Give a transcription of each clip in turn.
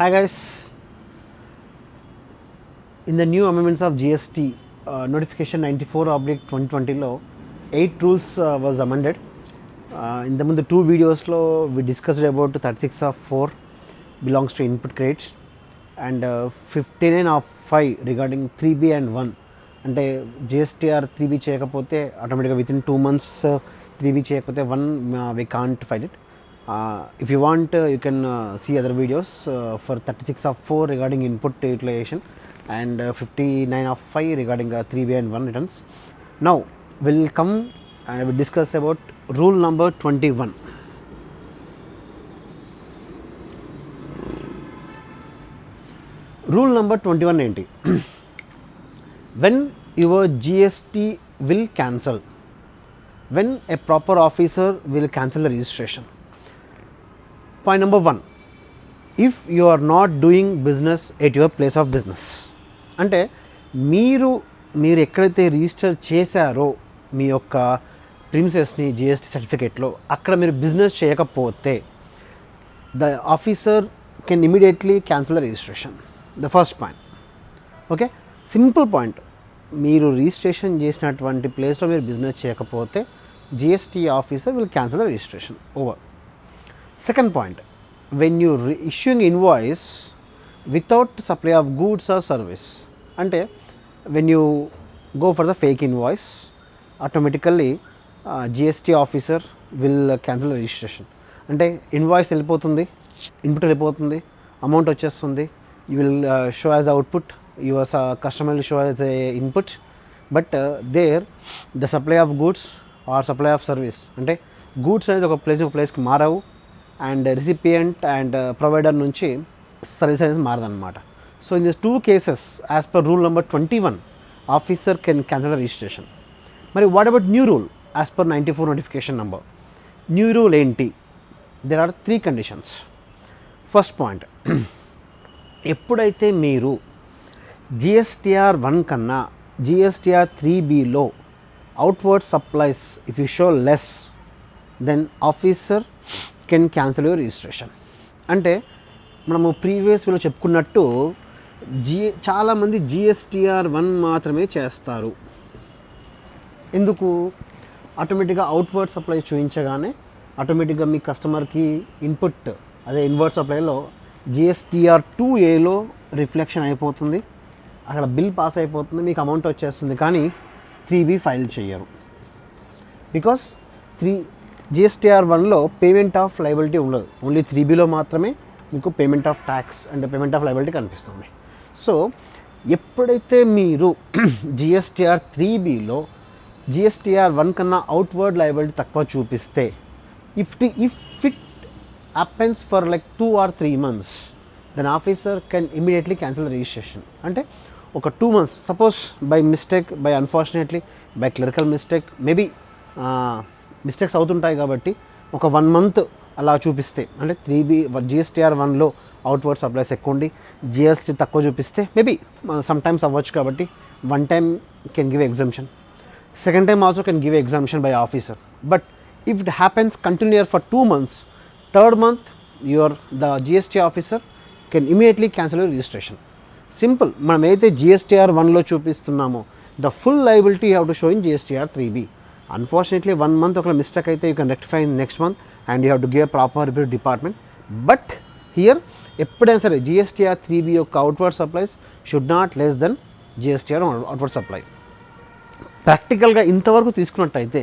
Hi guys, in the new amendments of GST notification 94/2020 లో 8 rules was amended. ఇంతకుముందు 2 videosలో we discussed about 36 of 4 belongs to input credits and 59 of 5 regarding 3B and 1 అంటే GSTR 3B చేయకపోతే ఆటోమేటిక్గా with in 2 months 3B చేయకపోతే 1 we can't file it. If you want you can see other videos for 36 of 4 regarding input utilization and 59 of 5 regarding 3B and 1 returns. Now we'll come and we'll discuss about rule number 21. Rule number 21 ఏంటి? When your GST will cancel, when a proper officer will cancel the registration. Point number 1, if you are not doing business at your place of business, అంటే మీరు ఎక్కడైతే register చేశారో మీ యొక్క ప్రిమిసెస్ని GST సర్టిఫికేట్లో అక్కడ మీరు business చేయకపోతే the officer can immediately cancel the registration. The first point. Okay, simple point. మీరు రిజిస్ట్రేషన్ చేసినటువంటి ప్లేస్లో మీరు బిజినెస్ చేయకపోతే GST officer will cancel the registration. Over. Second point, when you issuing invoice without supply of goods or service, అంటే when you go for the fake invoice, automatically GST officer will cancel the registration. అంటే invoice వెళ్ళిపోతుంది, input వెళ్ళిపోతుంది, amount వచ్చేస్తుంది, you will show as output, your customer will show as a input, but there the supply of goods or supply of service, అంటే goods అనేది ఒక ప్లేస్కి మారవు and recipient and provider నుంచి సర్వీస్ అనేది మారదన్నమాట. So in this 2 cases as per rule number 21 officer can cancel the registration. మరి what about new rule as per 94 notification number? New rule ఏంటి? There are 3 conditions. First point, ఎప్పుడైతే మీరు GSTR 1 కన్నా GSTR 3Bలో outward supplies if you show less then officer can cancel your registration. అంటే మనము previous వీలో చెప్పుకున్నట్టు చాలామంది GSTR 1 మాత్రమే చేస్తారు. ఎందుకు? ఆటోమేటిక్గా అవుట్వర్డ్ సప్లై చూపించగానే ఆటోమేటిక్గా మీ కస్టమర్కి ఇన్పుట్ అదే ఇన్వర్డ్ సప్లైలో GSTR 2Aలో రిఫ్లెక్షన్ అయిపోతుంది, అక్కడ బిల్ పాస్ అయిపోతుంది, మీకు అమౌంట్ వచ్చేస్తుంది, కానీ 3B ఫైల్ చేయరు. బికాస్ GSTR 1లో పేమెంట్ ఆఫ్ లయబిలిటీ ఉండదు, ఓన్లీ 3Bలో మాత్రమే మీకు payment of tax and payment of liability కనిపిస్తుంది. సో ఎప్పుడైతే మీరు GSTR 3Bలో GSTR 1 కన్నా అవుట్వర్డ్ లయబిలిటీ తక్కువ చూపిస్తే if it happens for like 2 or 3 months then officer can immediately cancel the registration. అంటే ఒక 2 months suppose by mistake, by unfortunately, by clerical mistake, maybe mistakes అవుతుంటాయి కాబట్టి ఒక 1 month అలా చూపిస్తే, అంటే 3B GSTR 1లో అవుట్వర్డ్ సప్లైస్ ఎక్కువ ఉండి GST తక్కువ చూపిస్తే మేబీ సమ్ టైమ్స్ అవ్వచ్చు, కాబట్టి 1 time can give exemption, 2nd time also can give exemption by officer. But if it happens continuous for 2 months, 3rd month the GST officer can immediately cancel your registration. Simple. మనం ఏదైతే GSTR 1లో చూపిస్తున్నామో the full liability you have to show in GSTR 3B. Unfortunately 1 month ఒక mistake అయితే you can rectify in next month and you have to give proper review department. But here ఎప్పుడైనా సరే GSTR 3B యొక్క outward supplies should not less then GSTR outward supply. ప్రాక్టికల్గా ఇంతవరకు తీసుకున్నట్టయితే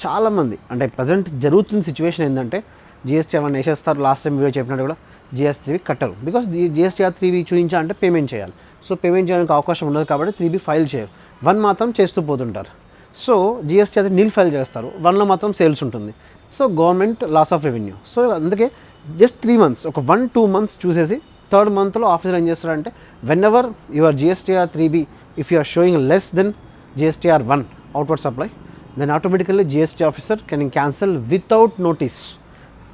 చాలామంది, అంటే ప్రజెంట్ జరుగుతున్న సిచ్యువేషన్ ఏంటంటే GSTR 1 వేసేస్తారు, లాస్ట్ టైం వీడియో చెప్పినట్టు కూడా GST 3B కట్టరు. బికాస్ GSTR 3B చూపించాలంటే పేమెంట్ చేయాలి. సో పేమెంట్ చేయడానికి అవకాశం ఉండదు కాబట్టి 3B ఫైల్ చేయరు, 1 మాత్రం చేస్తూ పోతుంటారు. సో GST అయితే నీల్ ఫైల్ చేస్తారు, 1లో మాత్రం సేల్స్ ఉంటుంది. So government loss of revenue. So అందుకే జస్ట్ 3 months, ఒక 1-2 months చూసేసి 3rd monthలో ఆఫీసర్ ఏం చేస్తారంటే whenever your GSTR 3B if you are showing less then GSTR 1 outward supply then automatically GST officer can cancel without notice.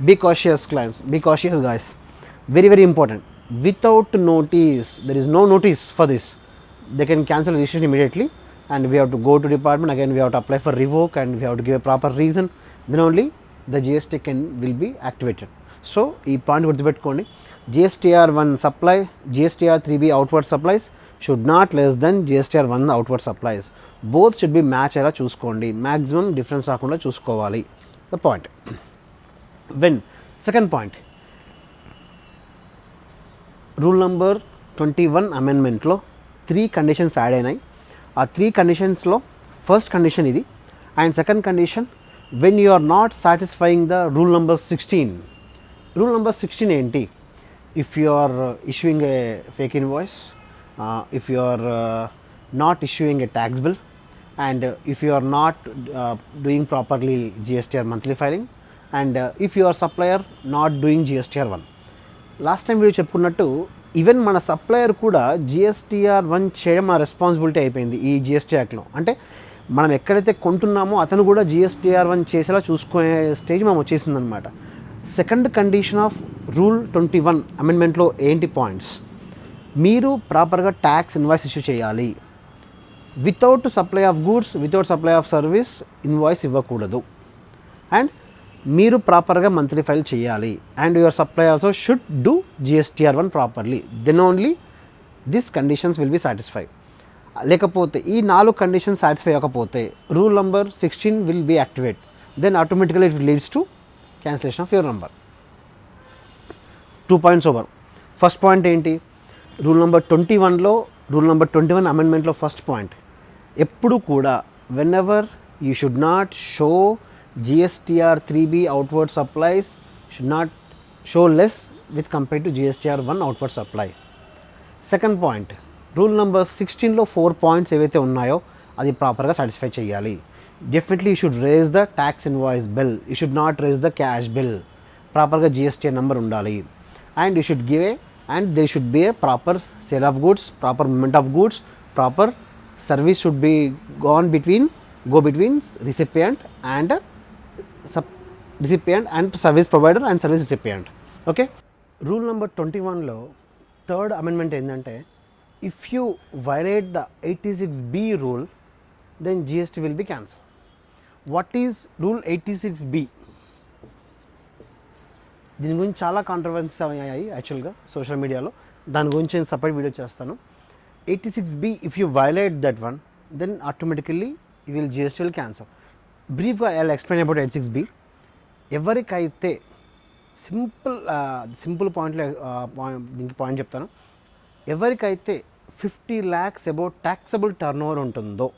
Be cautious clients, be cautious guys, very very important. Without notice, there is no notice for this, they can cancel registration immediately and we have to go to department again, we have to apply for revoke and we have to give a proper reason, then only the GST will be activated. So ఈ point గుర్తుపెట్టుకోండి. GSTR1 supply, GSTR3B outward supplies should not less than GSTR1 outward supplies. Both should be match అయ్యేలా చూసుకోండి, maximum difference రాకుండా చూసుకోవాలి. The point. When second point, rule number 21 అమెండ్మెంట్లో 3 conditions add అయినాయి. ఆ 3 కండిషన్స్లో ఫస్ట్ కండిషన్ ఇది, and second condition when you are not satisfying the rule number 16. Rule number 16 ఏంటి? If you are issuing a fake invoice, if you are not issuing a tax bill, and if you are not doing properly GSTR monthly filing, and if your supplier not doing GSTR1. Last time video చెప్పుకున్నట్టు even మన supplier కూడా GSTR1 చేయడం మన responsibility అయిపోయింది ఈ GST యాక్ట్లో. అంటే మనం ఎక్కడైతే కొంటున్నామో అతను కూడా GSTR1 చేసేలా చూసుకునే స్టేజ్ మనం వచ్చేసిందనమాట. సెకండ్ కండిషన్ ఆఫ్ రూల్ 21 అమెండ్మెంట్లో ఏంటి పాయింట్స్? మీరు ప్రాపర్గా ట్యాక్స్ ఇన్వాయిస్ ఇష్యూ చేయాలి. Without supply of goods, without supply of service invoice ఇవ్వకూడదు. అండ్ మీరు ప్రాపర్గా మంత్లీ ఫైల్ చేయాలి. And your supply also should do GSTR1 properly. Then only this conditions will be satisfy. లేకపోతే ఈ 4 conditions satisfy అవ్వకపోతే rule number 16 will be activate. Then automatically it leads to cancellation of your number. 2 points over. First point ఏంటి? Rule number 21లో rule number 21 అమెండ్మెంట్లో first point, ఎప్పుడు కూడా whenever you should not show GSTR3B outward supplies should not show less with compare to GSTR1 outward supply. Second point, rule number 16లో 4 points ఏవైతే ఉన్నాయో అది ప్రాపర్గా సాటిస్ఫై చేయాలి. Definitely you should raise the tax invoice bill, you should not raise the cash bill. ప్రాపర్గా GST number ఉండాలి. And you should give and there should be a proper sale of goods, proper movement of goods, proper service should be go between recipient and service provider and service recipient. Okay, rule number 21లో third amendment ఏంటంటే, if you violate the 86B rule then GST will be cancelled. What is rule 86B? దీని గురించి చాలా controversies అయ్యాయి యాక్చువల్గా social మీడియాలో. దాని గురించి నేను సపరేట్ వీడియో చేస్తాను. 86B, if you violate that one then automatically you will GST will cancel. బ్రీఫ్గా I will explain about 86B. ఎవరికైతే సింపుల్ పాయింట్లో దీనికి పాయింట్ చెప్తాను. ఎవరికైతే 50 lakhs about taxable turn over ఉంటుందో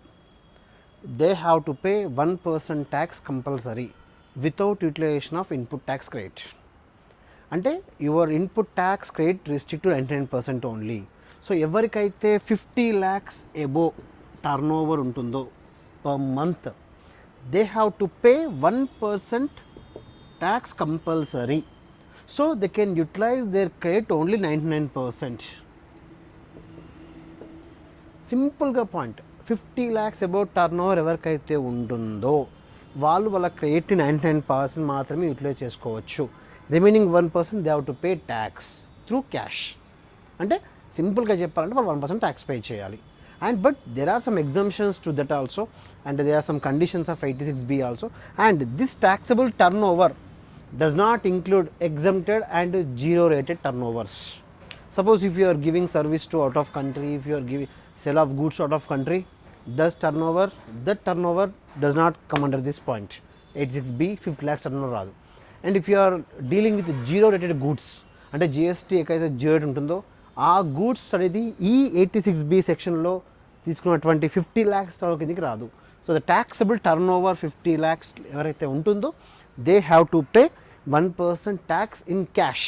they have to pay 1% tax compulsory without utilization of input tax credit. అంటే your input tax credit restrict 99% only. So ఎవరికైతే 50 lakhs above turn over ఉంటుందో per month they have to pay 1% tax compulsory. So they can utilise their credit only 99%. సింపుల్గా point, 50 lakhs about turn over ఎవరికైతే ఉంటుందో వాళ్ళు వాళ్ళ క్రెడిట్ని 99% మాత్రమే utilise చేసుకోవచ్చు. Remaining 1% they have to pay tax through cash. అంటే సింపుల్గా చెప్పాలంటే వాళ్ళు 1% ట్యాక్స్ పే చేయాలి. And but there are some exemptions to that also, and there are some conditions of 86B also. And this taxable turn over does not include exempted and zero rated turnovers. Suppose if you are giving service to out of country, if you are giving sale of goods out of country, that turnover does not come under this point. 86B 50 lakhs turnover రాదు. And if you are dealing with zero rated goods, అంటే GST ఎక్కడైతే zero rate ఉంటుందో ఆ goods అనేది ఈ 86B సెక్షన్లో తీసుకున్నటువంటి 50 lakhs కిందకి రాదు. So the taxable turn over 50 lakhs ఎవరైతే ఉంటుందో they have to pay 1% tax in cash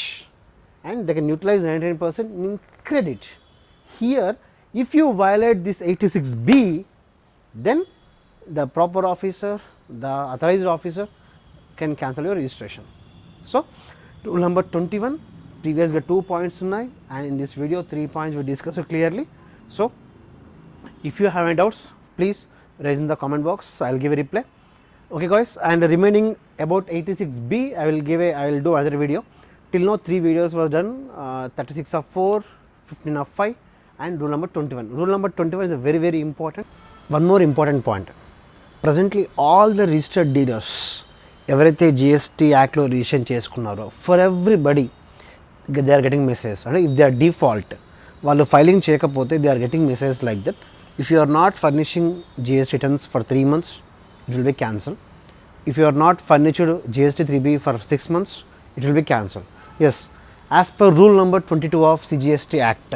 and they can utilize 99% in credit. Here if you violate this 86B, then the proper officer, the authorized officer can cancel your registration. So rule number 21, previously 2 points unnai and in this video 3 points we discussed clearly. So if you have any doubts, please raise in the comment box, I will give a reply. Okay guys, and remaining about 86B I will do another video. Till now 3 videos were done, 36 of 4, 15 of 5 and rule number 21. Rule number 21 is a very very important. One more important point, presently all the registered dealers ఎవరైతే GST యాక్ట్లో registration చేసుకున్నారో, for everybody they are getting messages. And if they are default, వాళ్ళు filing చేయకపోతే they are getting messages like that. If you are not furnishing GST returns for 3 months, it will be cancelled. If you are not furnished GST 3B for 6 months, it will be cancelled. Yes, as per rule number 22 of CGST Act.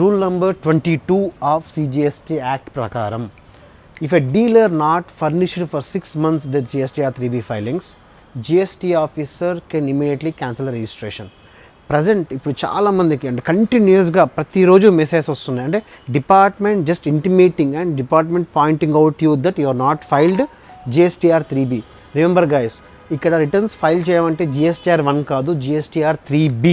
Rule number 22 of CGST Act prakaram, if a dealer not furnished for 6 months the GSTR 3B filings, GST officer can immediately cancel the registration. Present ఇప్పుడు చాలామందికి అంటే కంటిన్యూస్గా ప్రతిరోజు message వస్తున్నాయి, అంటే department just intimating and department pointing out you that you are not filed GSTR 3B. Remember guys, ఇక్కడ returns file చేయమంటే GSTR 1 కాదు, GSTR 3B.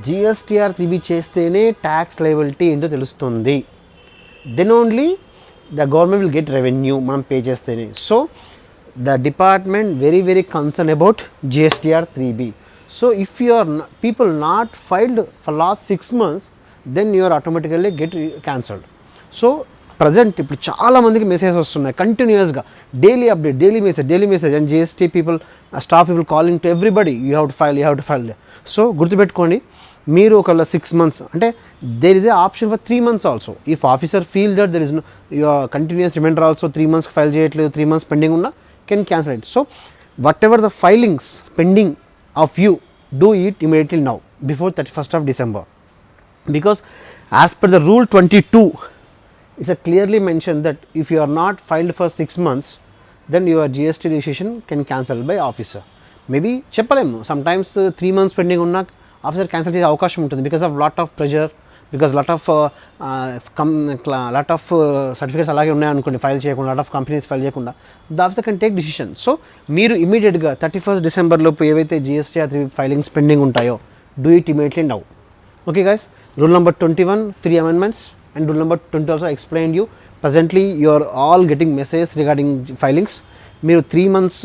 GSTR 3B చేస్తేనే ట్యాక్స్ లయబిలిటీ ఏంటో తెలుస్తుంది. Then only the government will get revenue మనం pay చేస్తేనే. So the department very concerned about GSTR 3B. So if you are people not filed for last 6 months, then you are automatically get cancelled. So present ఇప్పుడు చాలా మందికి message వస్తున్నాయి కంటిన్యూస్గా, daily update, daily message and GST people, staff people calling to everybody, you have to file. So గుర్తుపెట్టుకోండి, మీరు ఒకవేళ 6 months అంటే there is a option for 3 months also. If officer feel that there is no your continuous reminder also 3 months file చేయట్లేదు, 3 months pending ఉన్నా can cancel it. So whatever the filings pending of you, do it immediately now before 31st of December, because as per the rule 22 it's a clearly mentioned that if you are not filed for 6 months, then your GST registration can cancel by officer. Maybe చెప్పలేము, sometimes 3 months pending ఉన్నా officer cancel చేసే అవకాశం ఉంటుంది, because of lot of pressure, because lot of certificates అలాగే ఉన్నాయనుకోండి file చేయకుండా, lot of companies file చేయకుండా, the officer can take decision. So మీరు ఇమీడియట్గా 31st December లోపు ఏవైతే GSTR 3 ఫైలింగ్స్ పెండింగ్ ఉంటాయో, do it immediately now. Okay guys, rule number 21 3 amendments and rule number 20 also explained you. Presently you are all getting messages regarding filings. మీరు 3 months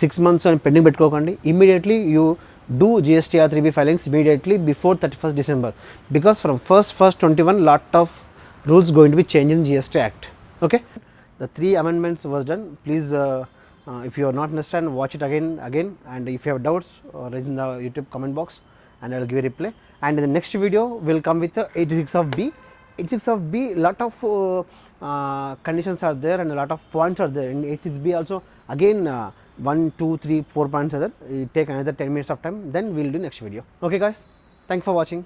6 months అని pending పెట్టుకోకండి, immediately you do GSTR 3B filings immediately before 31st December, because from 1st 21 lot of rules going to be changed in GST Act. Okay, the 3 amendments was done. Please if you are not understand, watch it again, and if you have doubts, raise in the YouTube comment box and I will give a reply. And in the next video we will come with the 86 of B. 86 of B, lot of conditions are there and a lot of points are there. In 86B also again 1 2 3 4 points are there. It take another 10 minutes of time, then we will do next video. Okay guys, thanks for watching.